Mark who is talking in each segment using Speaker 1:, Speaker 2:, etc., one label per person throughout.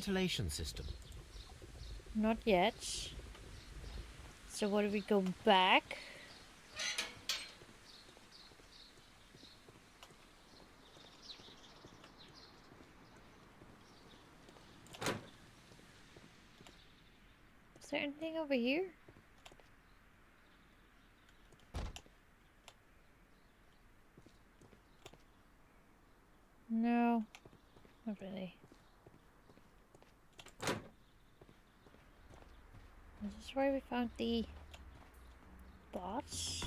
Speaker 1: ventilation system?
Speaker 2: Not yet. So what do we go back? Is there anything over here? No, not really. Is this where we found the bots?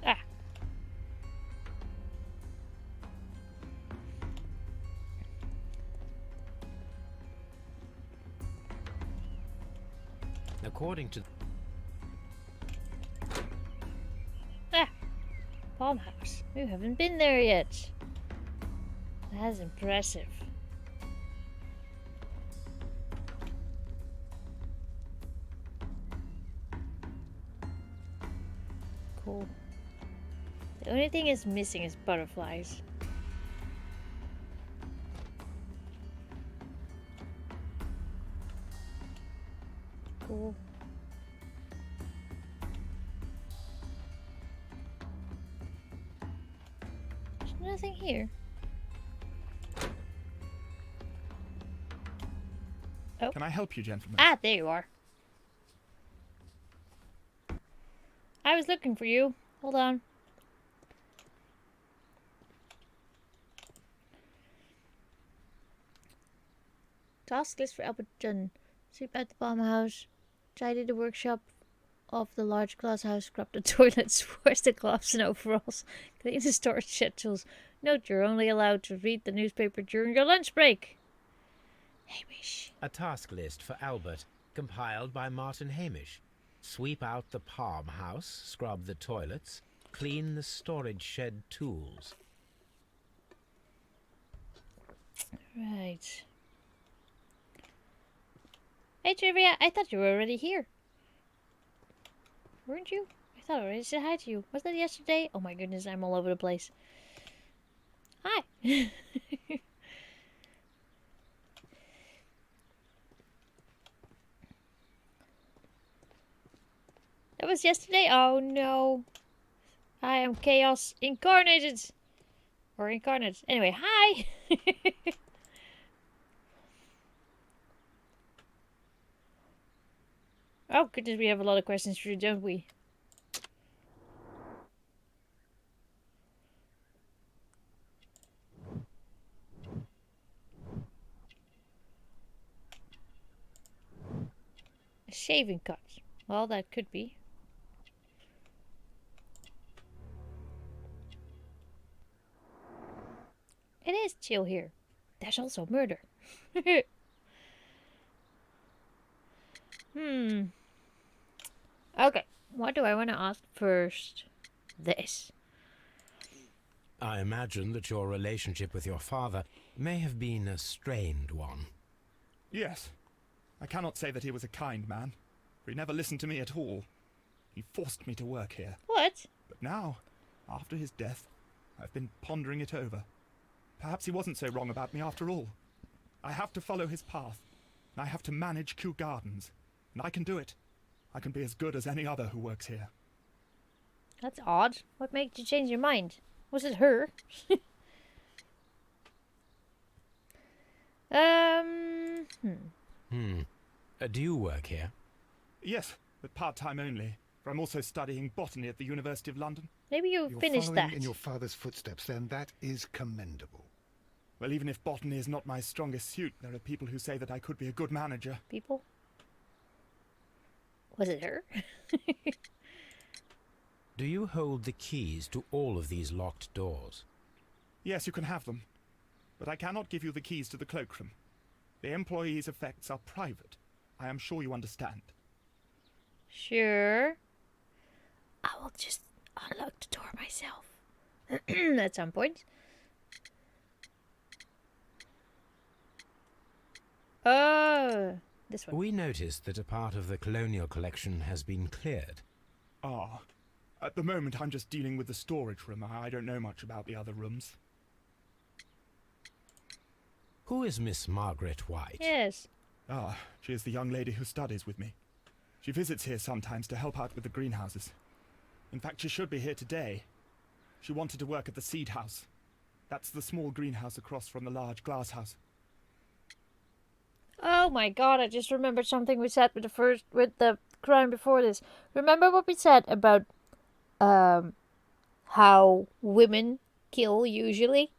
Speaker 2: Ah!
Speaker 1: According to
Speaker 2: Ah! Farmhouse. We haven't been there yet. That's impressive. Cool. The only thing is missing is butterflies. Cool. There's nothing here. Oh.
Speaker 3: Can I help you, gentlemen?
Speaker 2: Ah, there you are. I was looking for you. Hold on. Task list for Albert John. Sweep out the farmhouse. Tidy the workshop of the large glass house. Scrub the toilets. Wash the gloves and overalls. Clean the storage shed tools. Note you're only allowed to read the newspaper during your lunch break. Hamish.
Speaker 1: a task list for Albert, compiled by Martin Hamish. Sweep out the palm house, scrub the toilets, clean the storage shed tools.
Speaker 2: Right. Hey, Trivia, I thought you were already here. Weren't you? I thought I already said hi to you. Was that yesterday? Oh my goodness, I'm all over the place. Hi. That was yesterday? Oh no. I am chaos incarnated. Or incarnate. Anyway, hi. Oh goodness, we have a lot of questions for you, don't we? A shaving cut. Well, that could be. It is chill here. There's also murder. Okay, what do I want to ask first? This.
Speaker 1: I imagine that your relationship with your father may have been a strained one.
Speaker 3: Yes. I cannot say that he was a kind man, for he never listened to me at all. He forced me to work here.
Speaker 2: What?
Speaker 3: But now, after his death, I've been pondering it over. Perhaps he wasn't so wrong about me after all. I have to follow his path, and I have to manage Kew Gardens. And I can do it. I can be as good as any other who works here.
Speaker 2: That's odd. What made you change your mind? Was it her?
Speaker 1: Do you work here?
Speaker 3: Yes, but part-time only, for I'm also studying botany at the University of London.
Speaker 2: Maybe you
Speaker 4: You're
Speaker 2: finished
Speaker 4: following
Speaker 2: that.
Speaker 4: in your father's footsteps, then. That is commendable.
Speaker 3: Well, even if botany is not my strongest suit, there are people who say that I could be a good manager.
Speaker 2: People? Was it her?
Speaker 1: Do you hold the keys to all of these locked doors?
Speaker 3: Yes, you can have them. But I cannot give you the keys to the cloakroom. The employees' effects are private. I am sure you understand.
Speaker 2: Sure. Oh, I will just unlock the door myself at some point. Oh, this one.
Speaker 1: We noticed that a part of the colonial collection has been cleared.
Speaker 3: Ah. At the moment, I'm just dealing with the storage room. I don't know much about the other rooms.
Speaker 1: Who is Miss Margaret White?
Speaker 2: Yes.
Speaker 3: Ah, she is the young lady who studies with me. She visits here sometimes to help out with the greenhouses. In fact, she should be here today. She wanted to work at the seed house. That's the small greenhouse across from the large glass house.
Speaker 2: Oh my god, I just remembered something we said with the crime before this. Remember what we said about how women kill usually?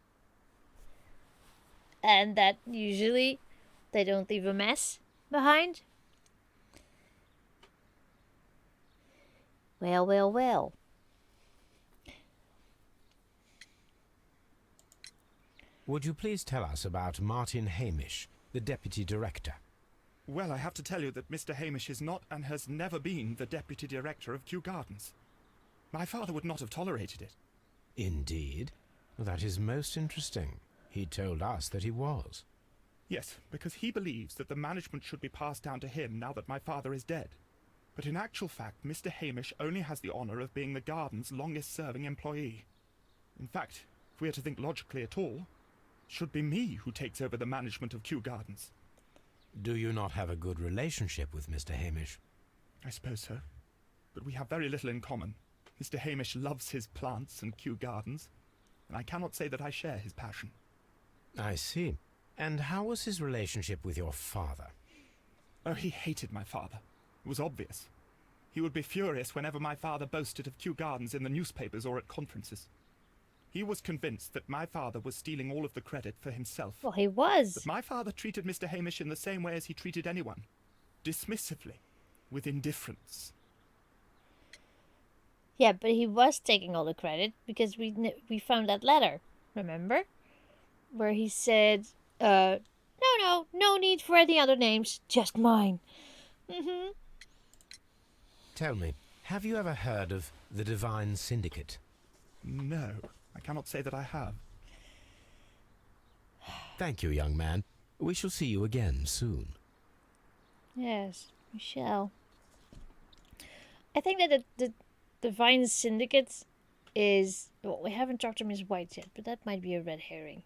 Speaker 2: And that usually they don't leave a mess behind? Well, well, well.
Speaker 1: Would you please tell us about Martin Hamish, the deputy director?
Speaker 3: Well, I have to tell you that Mr. Hamish is not and has never been the deputy director of Kew Gardens. My father would not have tolerated it.
Speaker 1: Indeed? That is most interesting. He told us that he was.
Speaker 3: Yes, because he believes that the management should be passed down to him now that my father is dead. But in actual fact, Mr. Hamish only has the honour of being the garden's longest-serving employee. In fact, if we are to think logically at all, it should be me who takes over the management of Kew Gardens.
Speaker 1: Do you not have a good relationship with Mr. Hamish?
Speaker 3: I suppose so. But we have very little in common. Mr. Hamish loves his plants and Kew Gardens, and I cannot say that I share his passion.
Speaker 1: I see. And how was his relationship with your father?
Speaker 3: Oh, he hated my father. It was obvious. He would be furious whenever my father boasted of Kew Gardens in the newspapers or at conferences. He was convinced that my father was stealing all of the credit for himself.
Speaker 2: Well, he was.
Speaker 3: But my father treated Mr. Hamish in the same way as he treated anyone. Dismissively. With indifference.
Speaker 2: Yeah, but he was taking all the credit because we found that letter, remember? Where he said, no need for any other names, just mine. Mm-hmm.
Speaker 1: Tell me, have you ever heard of the Divine Syndicate?
Speaker 3: No, I cannot say that I have.
Speaker 1: Thank you, young man. We shall see you again soon.
Speaker 2: Yes, we shall. I think that the Divine Syndicate is... Well, we haven't talked to Miss White yet, but that might be a red herring.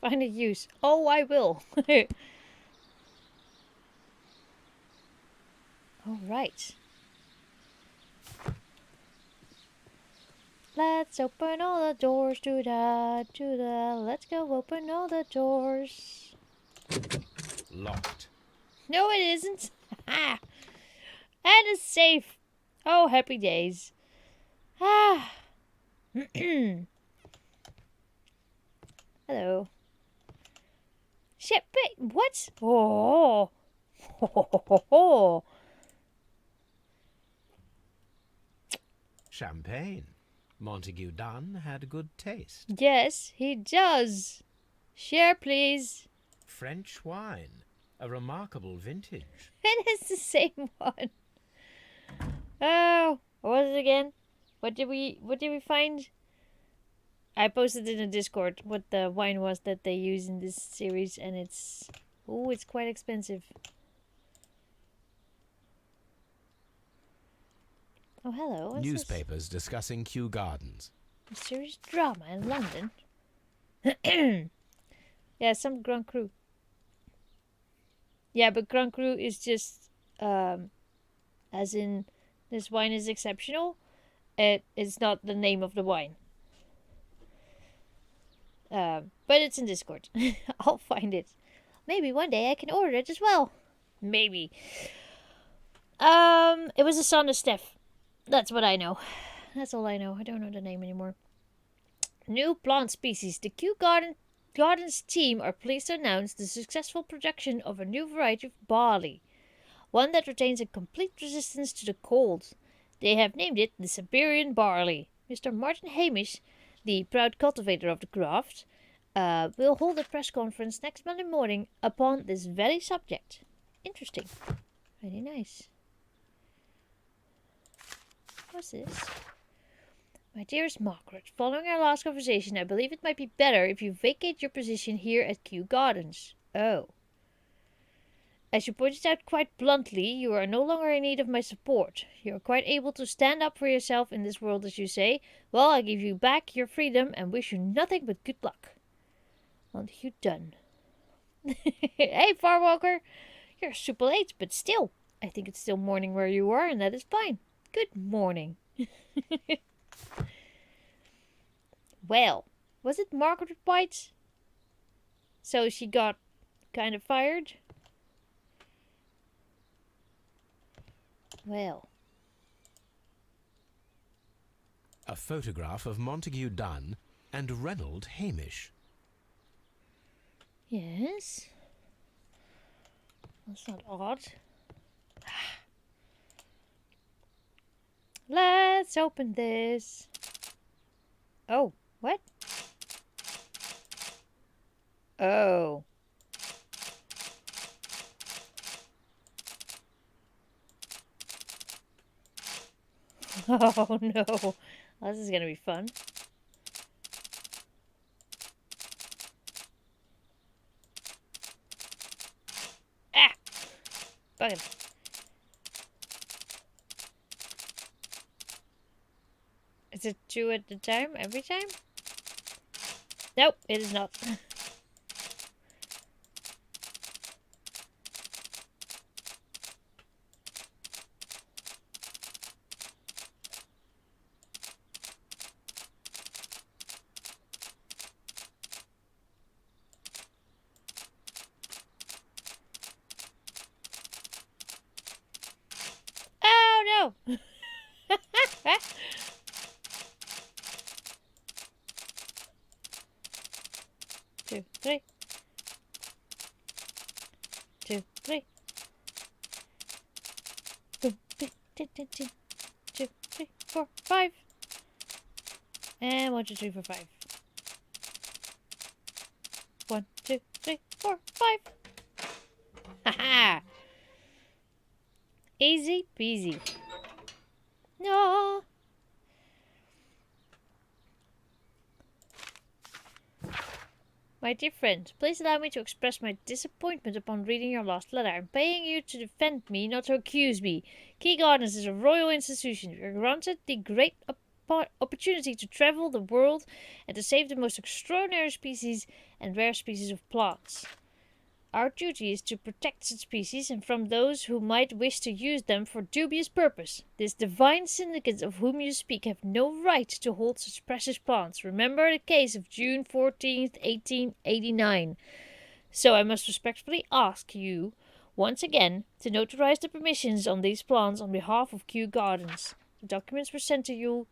Speaker 2: Find a use. Oh, I will. All right. Let's open all the doors. Let's go open all the doors.
Speaker 1: Locked.
Speaker 2: No, it isn't. And it's safe. Oh, happy days. Ah. Hello. Shit, wait, what? Oh.
Speaker 1: Champagne. Montague Dunn had good taste.
Speaker 2: Yes, he does. Share, please.
Speaker 1: French wine. A remarkable vintage.
Speaker 2: It is the same one. Oh, what was it again? What did we find? I posted in the Discord what the wine was that they use in this series, and it's quite expensive. Oh, hello. What's
Speaker 1: Newspapers discussing Kew Gardens.
Speaker 2: this? Mysterious drama in London. Yeah, some Grand Cru. Yeah, but Grand Cru is just, as in, this wine is exceptional. It's not the name of the wine. But it's in Discord. I'll find it. Maybe one day I can order it as well. Maybe. It was a son of Steph. That's what I know. That's all I know. I don't know the name anymore. New plant species. The Kew Gardens team are pleased to announce the successful production of a new variety of barley. One that retains a complete resistance to the cold. They have named it the Siberian barley. Mr. Martin Hamish, the proud cultivator of the craft, will hold a press conference next Monday morning upon this very subject. Interesting. Very nice. What's this? My dearest Margaret, following our last conversation, I believe it might be better if you vacate your position here at Kew Gardens. Oh. As you pointed out quite bluntly, you are no longer in need of my support. You are quite able to stand up for yourself in this world, as you say. Well, I give you back your freedom and wish you nothing but good luck. Want you done. Hey, Farwalker! You're super late, but still. I think it's still morning where you are, and that is fine. Good morning. Well, was it Margaret White? So she got kind of fired? Well.
Speaker 1: A photograph of Montague Dunn and Reynold Hamish.
Speaker 2: Yes. That's not odd. Let's open this. Oh, what? Oh. Oh no. Well, this is gonna be fun. Ah! Bugger. Is it 2 at a time? Every time? Nope, it is not. Oh no! 2, 3. 2, 3. 2, 3, 4, 5. And 1, 2, 3, 4, 5. 1, 2, 3, 4, 5. Haha! Easy peasy. No. My dear friend, please allow me to express my disappointment upon reading your last letter. I'm paying you to defend me, not to accuse me. Kew Gardens is a royal institution. We are granted the great opportunity to travel the world and to save the most extraordinary species and rare species of plants. Our duty is to protect such species and from those who might wish to use them for dubious purpose. This divine syndicate of whom you speak have no right to hold such precious plants. Remember the case of June 14th, 1889. So I must respectfully ask you, once again, to notarize the permissions on these plants on behalf of Kew Gardens. The documents were sent to you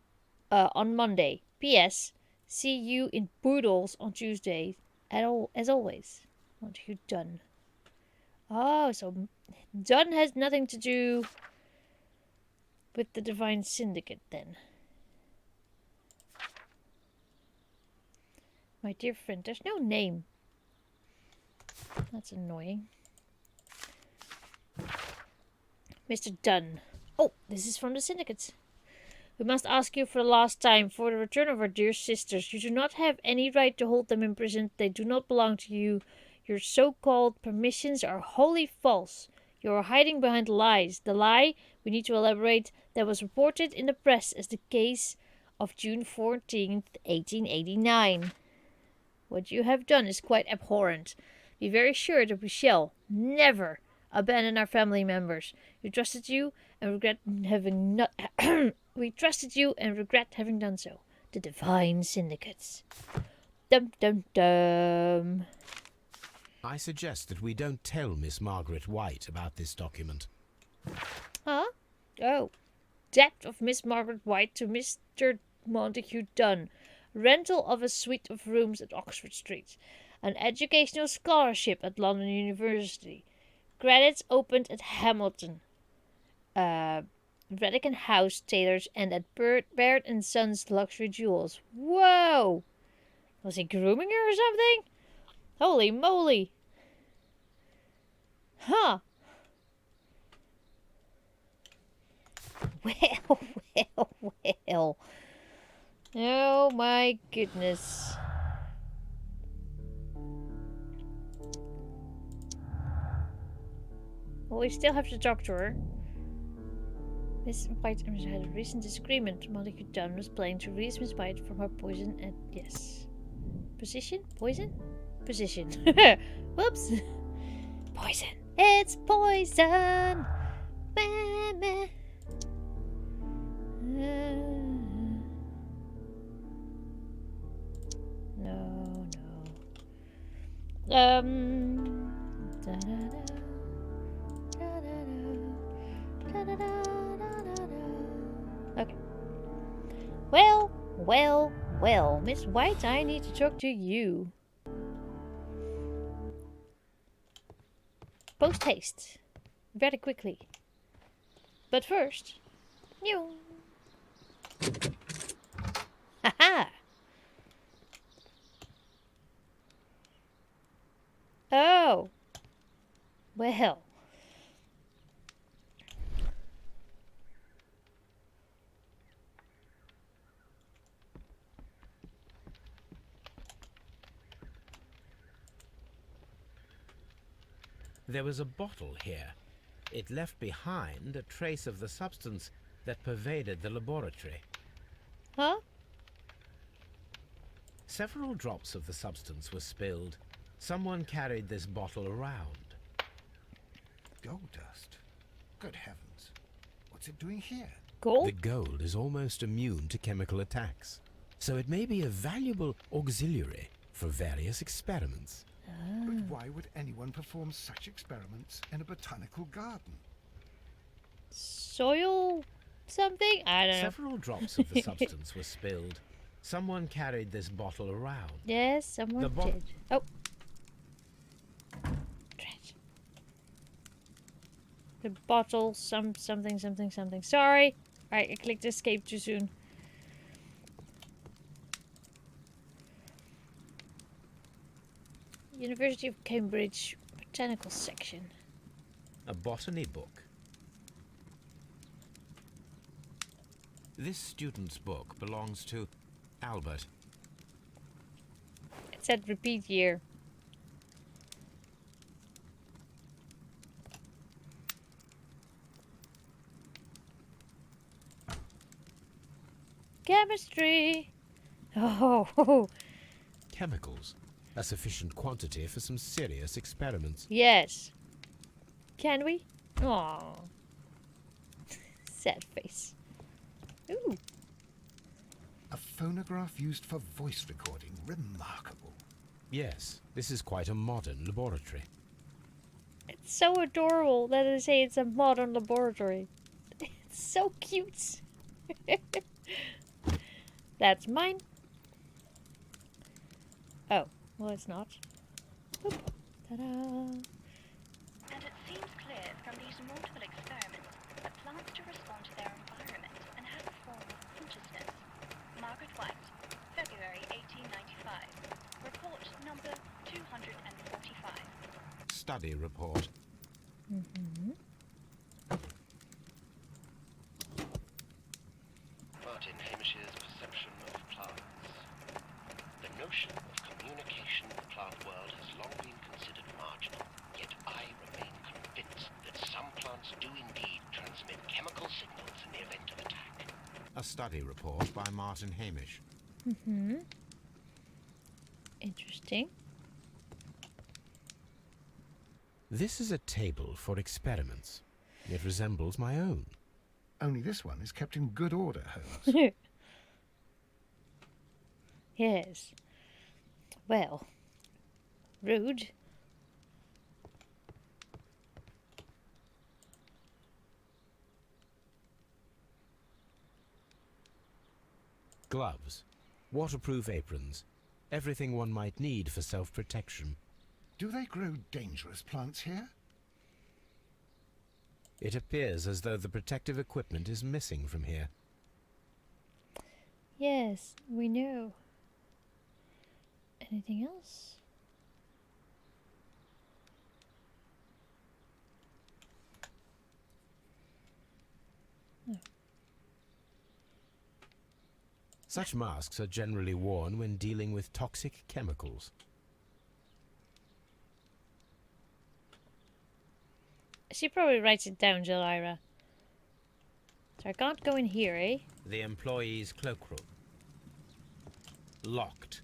Speaker 2: on Monday. P.S. See you in Boodles on Tuesday, as always. Want you done? Oh, so Dunn has nothing to do with the Divine Syndicate then. My dear friend, there's no name. That's annoying. Mr. Dunn. Oh, this is from the Syndicate. We must ask you for the last time for the return of our dear sisters. You do not have any right to hold them in prison. They do not belong to you. Your so-called permissions are wholly false. You are hiding behind lies. The lie, we need to elaborate, that was reported in the press as the case of June 14th, 1889. What you have done is quite abhorrent. Be very sure that we shall never abandon our family members. We trusted you and regret having not. We trusted you and regret having done so. The Divine Syndicates. Dum dum dum.
Speaker 1: I suggest that we don't tell Miss Margaret White about this document.
Speaker 2: Huh? Oh. Debt of Miss Margaret White to Mr. Montague Dunn. Rental of a suite of rooms at Oxford Street. An educational scholarship at London University. Credits opened at Hamilton. Redican House Tailors and at Baird and Sons Luxury Jewels. Whoa! Was he grooming her or something? Holy moly. Huh. Well, well, well. Oh my goodness. Well, we still have to talk to her. Miss White had a recent disagreement. Monica Dunn was planning to release Miss White from her poison and yes. Position? Poison? Position. Whoops. Poison. It's poison. Meh, meh. No, no. Da-da-da. Okay. Well, well, well. Miss White, I need to talk to you. Post haste. Very quickly. But first... Mew. Haha! Oh! Well...
Speaker 1: There was a bottle here. It left behind a trace of the substance that pervaded the laboratory.
Speaker 2: Huh?
Speaker 1: Several drops of the substance were spilled. Someone carried this bottle around.
Speaker 4: Gold dust? Good heavens. What's it doing here?
Speaker 2: Gold?
Speaker 1: The gold is almost immune to chemical attacks, so it may be a valuable auxiliary for various experiments.
Speaker 4: But why would anyone perform such experiments in a botanical garden?
Speaker 2: Soil something? I don't know.
Speaker 1: Several drops of the substance were spilled. Someone carried this bottle around.
Speaker 2: Yes, someone
Speaker 1: The
Speaker 2: did. Oh. Drat. The bottle, something. Sorry. Alright, I clicked escape too soon. University of Cambridge Botanical Section.
Speaker 1: A botany book. This student's book belongs to Albert.
Speaker 2: It said repeat year. Chemistry. Oh,
Speaker 1: Chemicals. A sufficient quantity for some serious experiments.
Speaker 2: yes. Can we? Aww. Sad face. Ooh.
Speaker 4: A phonograph used for voice recording. Remarkable.
Speaker 1: Yes, this is quite a modern laboratory.
Speaker 2: It's so adorable that they say it's a modern laboratory. It's so cute. That's mine. Oh, well, it's not. Oop. Ta-da.
Speaker 5: And it seems clear from these multiple experiments that plants do respond to their environment and have a form of consciousness. Margaret White, February 1895. Report number 245.
Speaker 1: Study report.
Speaker 6: Martin Hamish's perception of plants. The notion of communication in the plant world has long been considered marginal, yet I remain convinced that some plants do indeed transmit chemical signals in the event of attack.
Speaker 1: A study report by Martin Hamish.
Speaker 2: Interesting.
Speaker 1: This is a table for experiments. It resembles my own.
Speaker 4: Only this one is kept in good order, Holmes.
Speaker 2: Yes. Well, rude.
Speaker 1: Gloves, waterproof aprons, everything one might need for self-protection.
Speaker 4: Do they grow dangerous plants here?
Speaker 1: It appears as though the protective equipment is missing from here.
Speaker 2: Yes, we know. Anything else? No.
Speaker 1: Such masks are generally worn when dealing with toxic chemicals.
Speaker 2: She probably writes it down, Jalira. So I can't go in here, eh?
Speaker 1: The employee's cloakroom. Locked.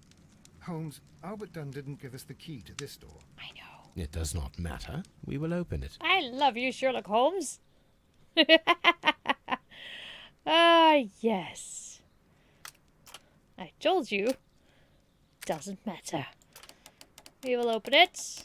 Speaker 4: Holmes, Albert Dunn didn't give us the key to this door.
Speaker 2: I know.
Speaker 1: It does not matter. We will open it.
Speaker 2: I love you, Sherlock Holmes. Ah, yes. I told you. Doesn't matter. We will open it.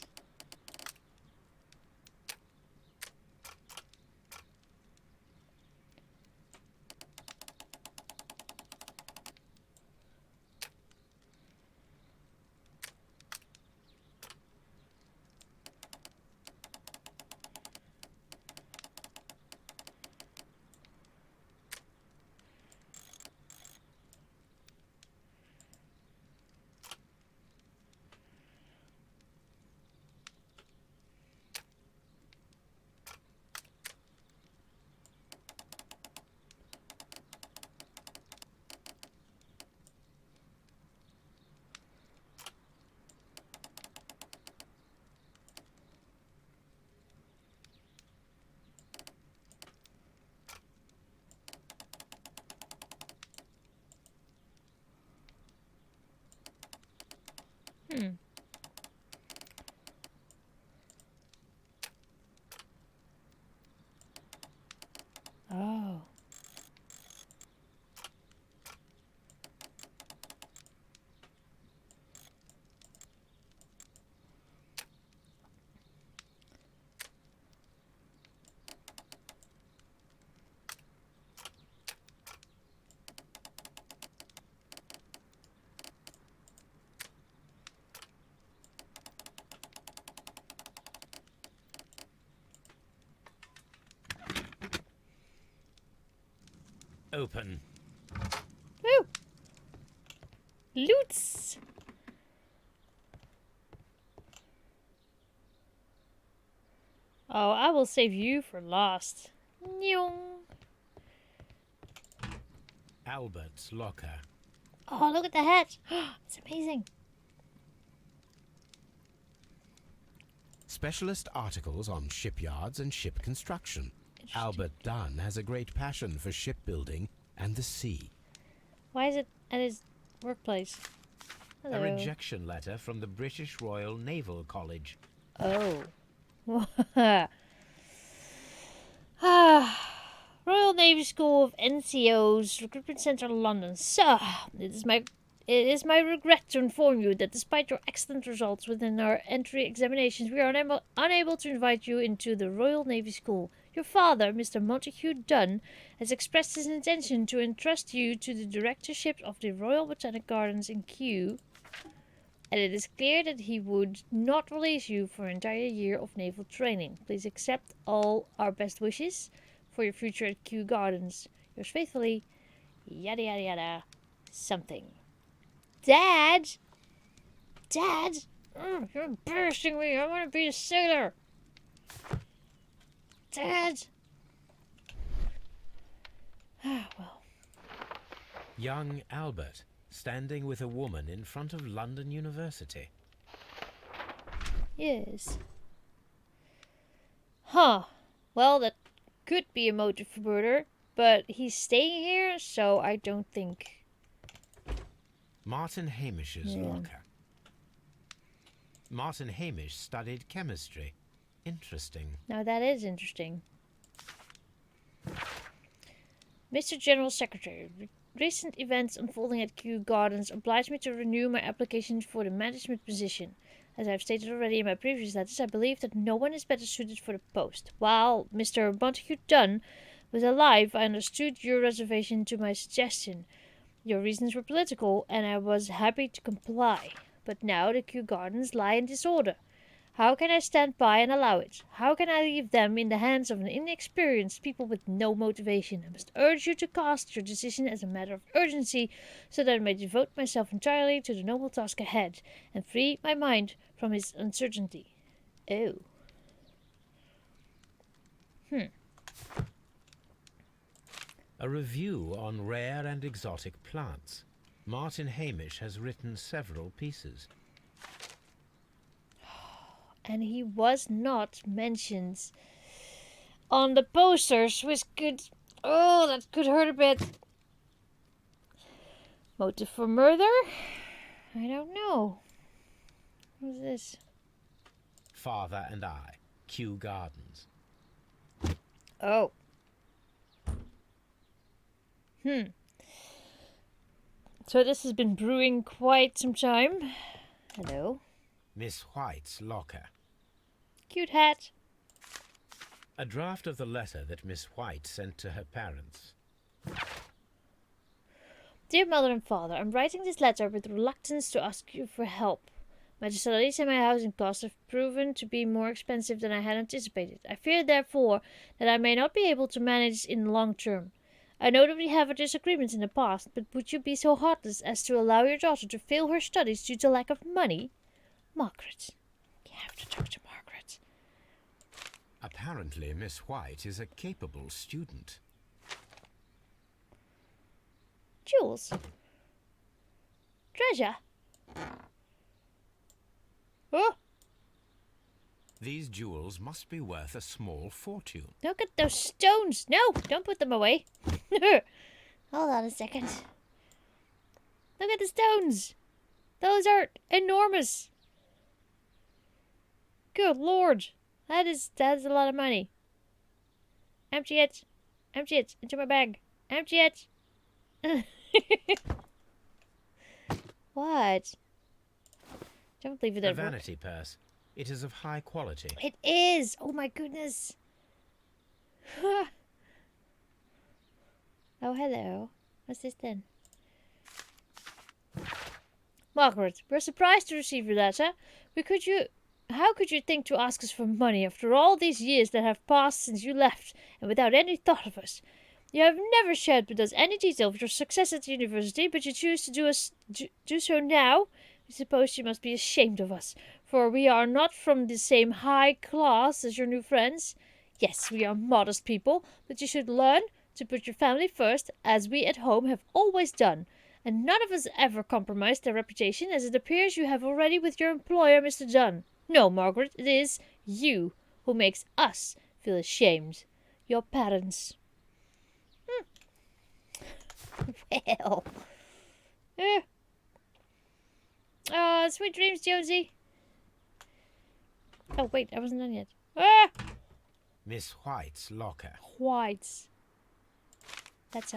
Speaker 2: Oh.
Speaker 1: Open.
Speaker 2: Woo! Loots! Oh, I will save you for last. Nyong.
Speaker 1: Albert's locker.
Speaker 2: Oh, look at the hat! It's amazing.
Speaker 1: Specialist articles on shipyards and ship construction.
Speaker 2: Interesting.
Speaker 1: Albert Dunn has a great passion for shipbuilding and the sea.
Speaker 2: Why is it at his workplace? Hello.
Speaker 1: A rejection letter from the British Royal Naval College.
Speaker 2: Oh. Royal Navy School of NCOs, Recruitment Centre, London. Sir, it is my regret to inform you that despite your excellent results within our entry examinations, we are unable to invite you into the Royal Navy School. Your father, Mr. Montague Dunn, has expressed his intention to entrust you to the directorship of the Royal Botanic Gardens in Kew, and it is clear that he would not release you for an entire year of naval training. Please accept all our best wishes for your future at Kew Gardens. Yours faithfully, yada yada yada, something. Dad! Dad! You're embarrassing me. I want to be a sailor. Dad! Ah, well.
Speaker 1: Young Albert, standing with a woman in front of London University.
Speaker 2: Yes. Huh. Well, that could be a motive for murder, but he's staying here, so I don't think.
Speaker 1: Martin Hamish's
Speaker 2: Yeah.
Speaker 1: locker. Martin Hamish studied chemistry. Interesting.
Speaker 2: Now that is interesting. Mr. General Secretary, recent events unfolding at Kew Gardens oblige me to renew my application for the management position. As I have stated already in my previous letters, I believe that no one is better suited for the post. While Mr. Montague Dunn was alive, I understood your reservation to my suggestion. Your reasons were political, and I was happy to comply. But now the Kew Gardens lie in disorder. How can I stand by and allow it? How can I leave them in the hands of an inexperienced people with no motivation? I must urge you to cast your decision as a matter of urgency, so that I may devote myself entirely to the noble task ahead, and free my mind from his uncertainty. Oh.
Speaker 1: A review on rare and exotic plants. Martin Hamish has written several pieces.
Speaker 2: And he was not mentioned on the posters, which could... Oh, that could hurt a bit. Motive for murder? I don't know. What's this?
Speaker 1: Father and I, Kew Gardens.
Speaker 2: Oh. So this has been brewing quite some time. Hello.
Speaker 1: Miss White's locker.
Speaker 2: Cute hat.
Speaker 1: A draft of the letter that Miss White sent to her parents.
Speaker 2: Dear Mother and Father, I'm writing this letter with reluctance to ask you for help. My studies and my housing costs have proven to be more expensive than I had anticipated. I fear, therefore, that I may not be able to manage in the long term. I know that we have had disagreements in the past, but would you be so heartless as to allow your daughter to fail her studies due to lack of money? Margaret. You have to talk to Margaret.
Speaker 1: Apparently, Miss White is a capable student.
Speaker 2: Jewels. Treasure. Oh,
Speaker 3: These jewels must be worth a small fortune.
Speaker 2: look at those stones. No, don't put them away. Hold on a second. Look at the stones. Those are enormous. Good Lord. That's a lot of money. Empty it. Empty it into my bag. Empty it. What? Don't leave it
Speaker 1: A
Speaker 2: at work.
Speaker 1: vanity purse. It is of high quality.
Speaker 2: It is. Oh my goodness. Oh, hello. What's this then? Margaret, we're surprised to receive your letter. How could you think to ask us for money after all these years that have passed since you left, and without any thought of us? You have never shared with us any detail of your success at the university, but you choose to do so now. I suppose you must be ashamed of us, for we are not from the same high class as your new friends. Yes, we are modest people, but you should learn to put your family first, as we at home have always done, and none of us ever compromised their reputation, as it appears you have already with your employer, Mr. Dunn. No, Margaret, it is you who makes us feel ashamed. Your parents. Well. Sweet dreams, Jonesy. Oh, wait, I wasn't done yet.
Speaker 1: Miss White's locker.
Speaker 2: Whites. That's